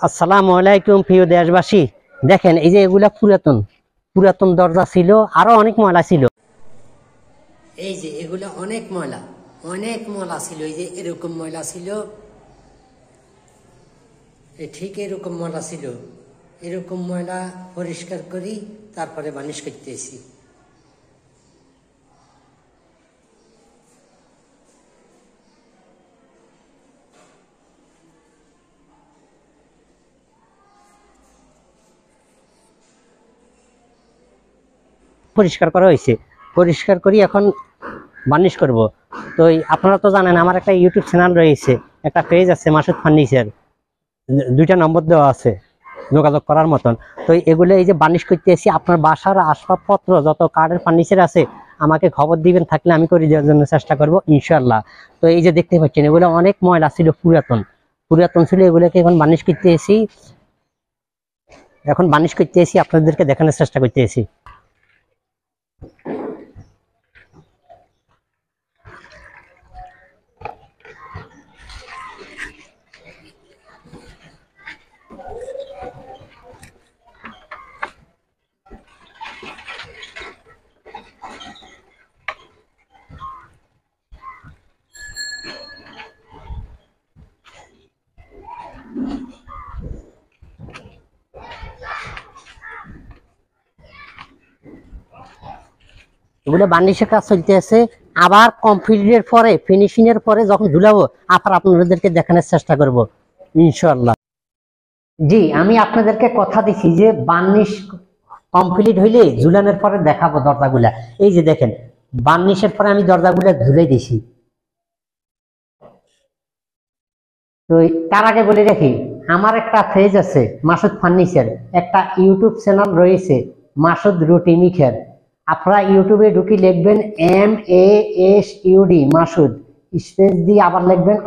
আসসালামু আলাইকুম প্রিয় দেশবাসী। দেখেন এই যে এগুলা পুরাতন পুরাতন দরজা ছিল, আরো অনেক ময়লা ছিল। এই যে এগুলা অনেক ময়লা ছিল। এই যে এরকম ময়লা ছিল, ঠিক এরকম ময়লা ছিল। এরকম ময়লা পরিষ্কার করি, তারপরে বানিশ করতেছি। পরিষ্কার করা হয়েছে, পরিষ্কার করি এখন বার্নিশ করব। তো আপনারা তো জানেন আমার একটা ইউটিউব চ্যানেল রয়েছে, একটা পেজ আছে মাসুদ ফার্নিচার, 2টা নম্বর দেওয়া আছে যোগাযোগ করার মতন। তো এগুলো এই যে বার্নিশ করতে এসেছি, আপনার বাসার আসবাবপত্র যত কাঠের ফার্নিচার আছে আমাকে খবর দিবেন, থাকলে আমি করে দেওয়ার জন্য চেষ্টা করব ইনশাল্লাহ। তো এই যে দেখতে পাচ্ছেন এগুলো অনেক ময়লা ছিল, পুরাতন ছিল। এগুলোকে এখন বার্নিশ করতে এসেছি, আপনাদেরকে দেখানোর চেষ্টা করতে এসেছি। এগুলো বার্নিশের কাজ চলতে আছে, আবার কমপ্লিটের পরে ফিনিশিং এর পরে যখন ঝুলাবো আবার আপনাদেরকে দেখানোর চেষ্টা করব ইনশাআল্লাহ। জি, আমি আপনাদেরকে কথা দিচ্ছি যে বার্নিশ কমপ্লিট হইলে ঝুলানোর পরে দেখাবো দরজাগুলা। এই যে দেখেন বার্নিশের পরে আমি দরজাগুলা ঝুলে দিছি। তো তার আগে বলে রাখি, আমার একটা পেজ আছে মাসুদ ফার্নিচার, একটা ইউটিউব চ্যানেল রয়েছে মাসুদ রুটি মিখের। আপনারা ইউটিউবে ঢুকি লিখবেন MASUD মাসুদ, স্পেস দিয়ে আবার লিখবেন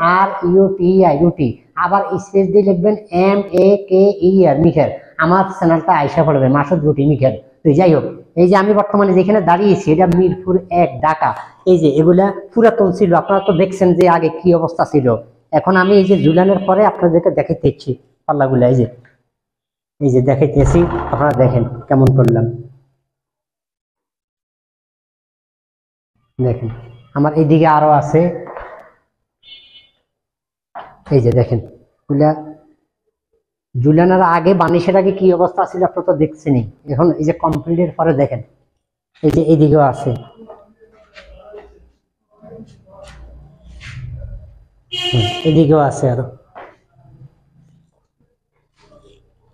RUTI রুটি, আবার স্পেস দিয়ে লিখবেন MAKER মিখের। আমার চ্যানেলটা আইসা পড়বে মাসুদ রুটি মিখের। তো যাই হোক, এই যে আমি বর্তমানে যেখানে দাঁড়িয়েছি এটা মিরপুর 1 ঢাকা। এই যে এগুলা পুরাতন ছিল, আপনারা তো দেখছেন যে আগে কি অবস্থা ছিল। এখন আমি এই যে ঝুলানোর পরে আপনাদেরকে দেখাইতেছি পাল্লাগুলা। এই যে দেখাইতেছি, আপনারা দেখেন কেমন করলাম। দেখেন আমার এইদিকে আরো আছে, এই যে দেখেন এগুলা ঝুলানোর আগে বার্নিশের আগে কি অবস্থা ছিল আপনারা তো দেখছেনই। এখন এই যে কমপ্লিটের পরে দেখেন এই যে এইদিকেও আছে, এদিকেও আছে আরো,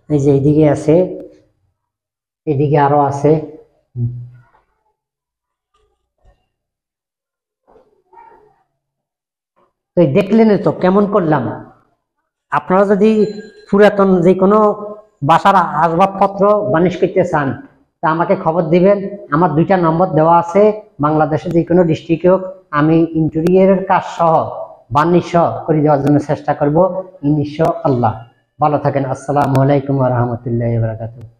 এই যে এইদিকে আছে, এদিকে আরো আছে। তো দেখলেন তো কেমন করলাম। আপনারা যদি পুরাতন যে কোনো বাসার আসবাবপত্র বার্নিশ করতে চান তা আমাকে খবর দিবেন। আমার 2টা নম্বর দেওয়া আছে, বাংলাদেশের যে কোনো ডিস্ট্রিক্টে হোক, আমি ইন্টেরিয়রের কাজ সহ বার্নিশ সহ করে দেওয়ার জন্য চেষ্টা করব ইনশাআল্লাহ। ভালো থাকেন। আসসালামু আলাইকুম ওয়া রাহমাতুল্লাহি ওয়া বারাকাতুহু।